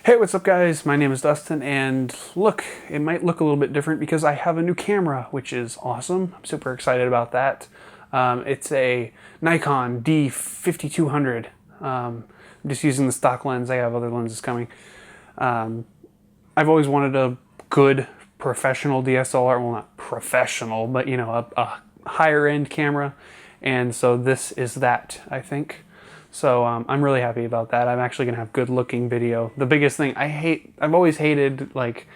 Hey, what's up guys? My name is Dustin, and look, it might look a little bit different because I have a new camera, which is awesome. I'm super excited about that. It's a Nikon D5200. I'm just using the stock lens. I have other lenses coming. I've always wanted a good professional DSLR. Well, not professional, but you know, a higher end camera. And so this is that, I think. So I'm really happy about that. I'm actually gonna have good looking video. The biggest thing I've always hated like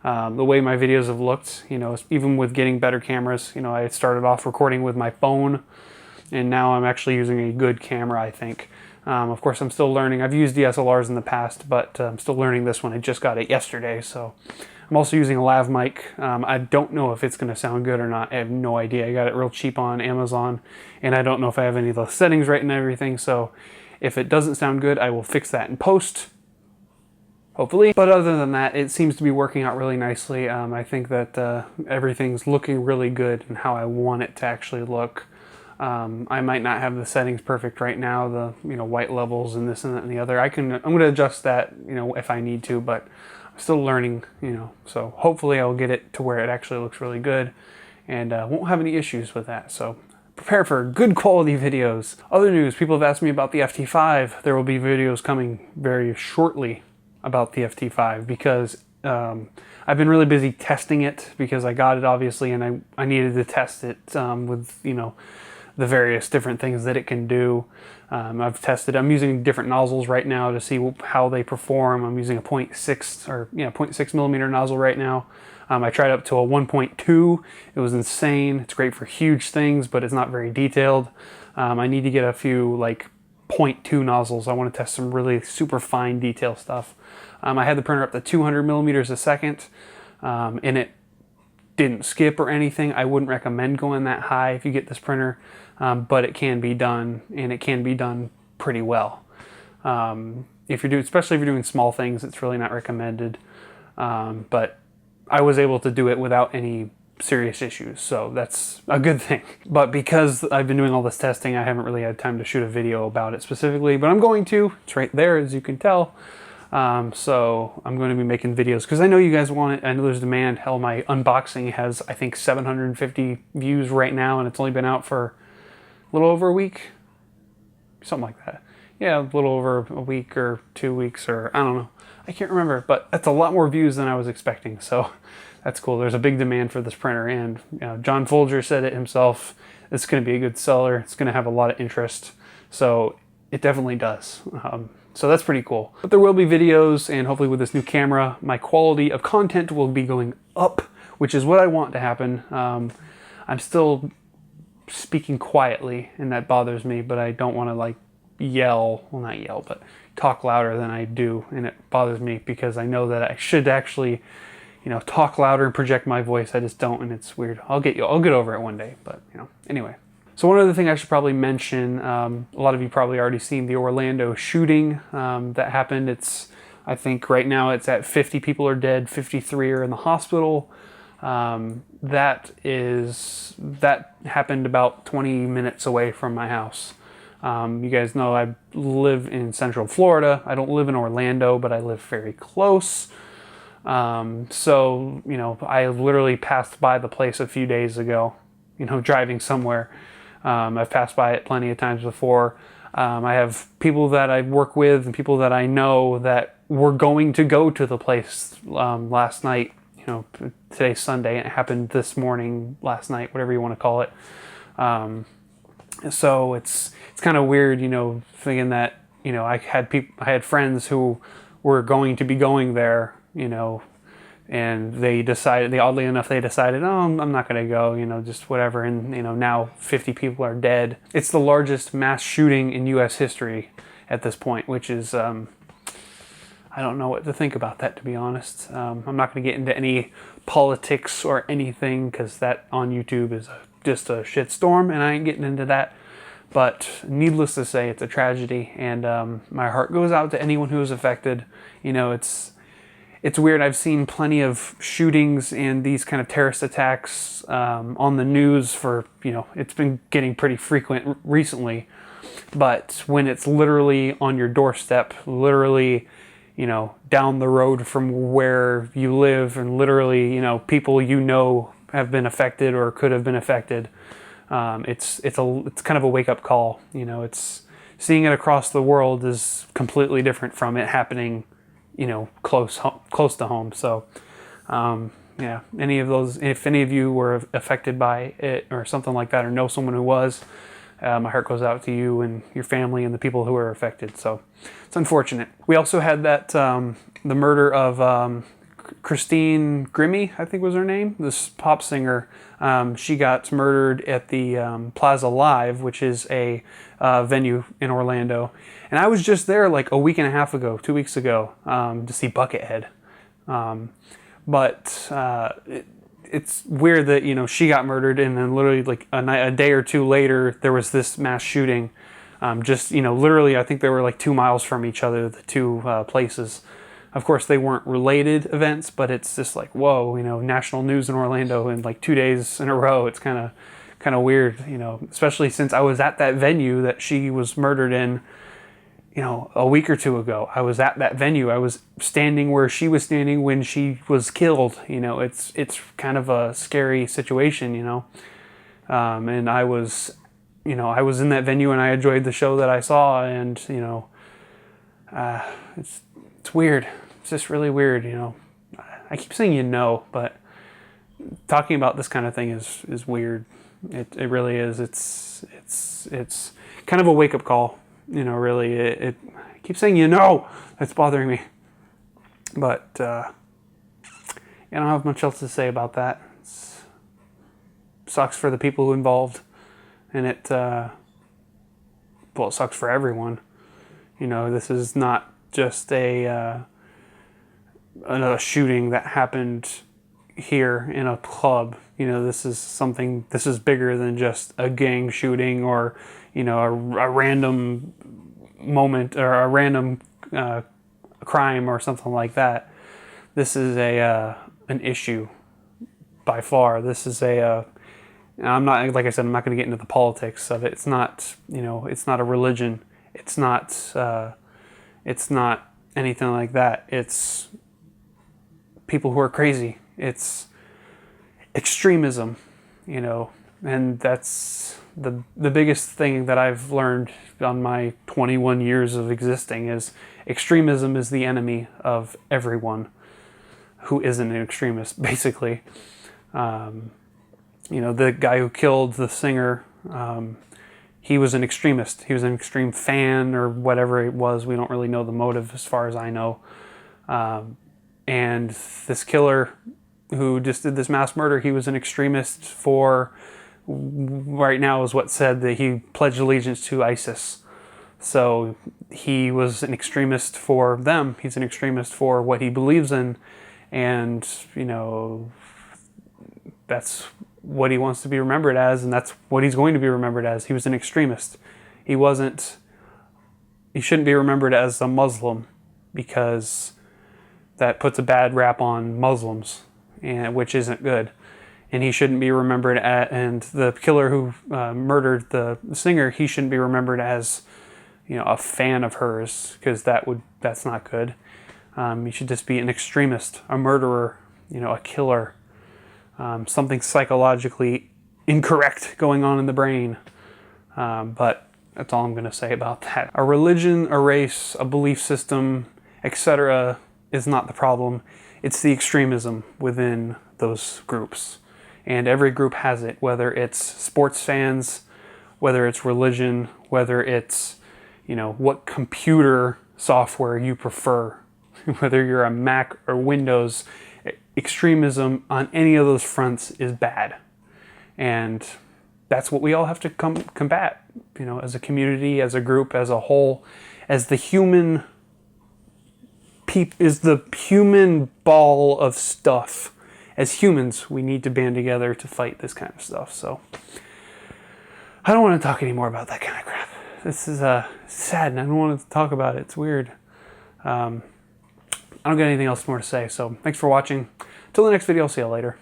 the way my videos have looked, you know, even with getting better cameras. You know, I started off recording with my phone and now I'm actually using a good camera, I think. Of course, I'm still learning. I've used DSLRs in the past, but I'm still learning this one. I just got it yesterday, so. I'm also using a lav mic. I don't know if it's going to sound good or not. I have no idea. I got it real cheap on Amazon, and I don't know if I have any of the settings right and everything, so if it doesn't sound good, I will fix that in post, hopefully. But other than that, it seems to be working out really nicely. I think that everything's looking really good and how I want it to actually look. I might not have the settings perfect right now, the white levels and this and that and the other. I'm going to adjust that, if I need to, but I'm still learning, so hopefully I'll get it to where it actually looks really good and won't have any issues with that. So prepare for good quality videos. Other news, people have asked me about the FT5. There will be videos coming very shortly about the FT5 because I've been really busy testing it because I got it obviously, and I needed to test it with the various different things that it can do. I'm using different nozzles right now to see how they perform. I'm using a 0.6 millimeter nozzle right now. I tried up to a 1.2. It was insane. It's great for huge things, but it's not very detailed. I need to get a few like 0.2 nozzles. I want to test some really super fine detail stuff. I had the printer up to 200 millimeters a second, and it didn't skip or anything. I wouldn't recommend going that high if you get this printer, but it can be done, and it can be done pretty well. Especially if you're doing small things, it's really not recommended. But I was able to do it without any serious issues, so that's a good thing. But because I've been doing all this testing, I haven't really had time to shoot a video about it specifically, but I'm going to. It's right there, as you can tell. So I'm going to be making videos because I know you guys want it. I know there's demand. Hell, my unboxing has, I think, 750 views right now, and it's only been out for a little over a week, something like that. Yeah, a little over a week or 2 weeks, or I don't know. I can't remember, but that's a lot more views than I was expecting, so that's cool. There's a big demand for this printer, and John Folger said it himself. It's going to be a good seller. It's going to have a lot of interest, so it definitely does. So that's pretty cool. But there will be videos, and hopefully with this new camera, my quality of content will be going up, which is what I want to happen. I'm still speaking quietly, and that bothers me, but I don't want to like yell, well, not yell, but talk louder than I do, and it bothers me because I know that I should actually, talk louder and project my voice. I just don't, and it's weird. I'll get over it one day, but anyway. So one other thing I should probably mention, a lot of you probably already seen the Orlando shooting that happened. I think right now it's at 50 people are dead, 53 are in the hospital. That happened about 20 minutes away from my house. You guys know I live in Central Florida. I don't live in Orlando, but I live very close. So, I literally passed by the place a few days ago, driving somewhere. I've passed by it plenty of times before. I have people that I work with and people that I know that were going to go to the place last night. Today's Sunday, and it happened this morning, last night, whatever you want to call it. So it's kind of weird, thinking that I had friends who were going to be going there, and they oddly enough, they decided, oh, I'm not going to go, just whatever. And, now 50 people are dead. It's the largest mass shooting in U.S. history at this point, which is, I don't know what to think about that, to be honest. I'm not going to get into any politics or anything because that on YouTube is just a shitstorm, and I ain't getting into that. But needless to say, it's a tragedy, and my heart goes out to anyone who is affected. It's weird. I've seen plenty of shootings and these kind of terrorist attacks on the news for, it's been getting pretty frequent recently. But when it's literally on your doorstep, literally, down the road from where you live, and literally, people have been affected or could have been affected. It's kind of a wake up call. It's seeing it across the world is completely different from it happening, close to home. So, yeah, if any of you were affected by it or something like that, or know someone who was, my heart goes out to you and your family and the people who were affected. So it's unfortunate. We also had that, the murder of Christine Grimmie, I think was her name, this pop singer. She got murdered at the Plaza Live, which is a venue in Orlando. And I was just there like a week and a half ago, 2 weeks ago, to see Buckethead. But it's weird that, she got murdered, and then literally like a day or two later, there was this mass shooting. Literally, I think they were like 2 miles from each other, the two places. Of course, they weren't related events, but it's just like, whoa, national news in Orlando in like 2 days in a row. It's kind of weird, especially since I was at that venue that she was murdered in, a week or two ago. I was at that venue. I was standing where she was standing when she was killed. It's kind of a scary situation, and I was in that venue, and I enjoyed the show that I saw, and, it's weird. It's just really weird, I keep saying but talking about this kind of thing is weird. It really is. It's kind of a wake up call, really. I keep saying that's bothering me. But I don't have much else to say about that. It sucks for the people involved, and it sucks for everyone. This is not just another shooting that happened here in a club. This is bigger than just a gang shooting or, a random moment or a random crime or something like that. This is an issue by far. This is I'm not, like I said, I'm not going to get into the politics of it. It's not, it's not a religion. It's not anything like that. It's people who are crazy. It's extremism, and that's the biggest thing that I've learned on my 21 years of existing is extremism is the enemy of everyone who isn't an extremist, basically. The guy who killed the singer, he was an extremist. He was an extreme fan or whatever it was. We don't really know the motive as far as I know. And this killer who just did this mass murder, he was an extremist for, right now is what said that he pledged allegiance to ISIS. So he was an extremist for them. He's an extremist for what he believes in. And, that's what he wants to be remembered as, and that's what he's going to be remembered as. He was an extremist. He shouldn't be remembered as a Muslim, because that puts a bad rap on Muslims, which isn't good. And he shouldn't be remembered and the killer who murdered the singer, he shouldn't be remembered as, a fan of hers, because that's not good. He should just be an extremist, a murderer, a killer. Something psychologically incorrect going on in the brain. But that's all I'm going to say about that. A religion, a race, a belief system, etc. is not the problem. It's the extremism within those groups. And every group has it, whether it's sports fans, whether it's religion, whether it's, what computer software you prefer, whether you're a Mac or Windows. Extremism on any of those fronts is bad, and that's what we all have to combat, as a community, as a group, as a whole, as the human ball of stuff. As humans, we need to band together to fight this kind of stuff. So I don't want to talk anymore about that kind of crap. This is sad, and I don't want to talk about it. It's weird. I don't got anything else more to say, so thanks for watching. Till the next video, I'll see you later.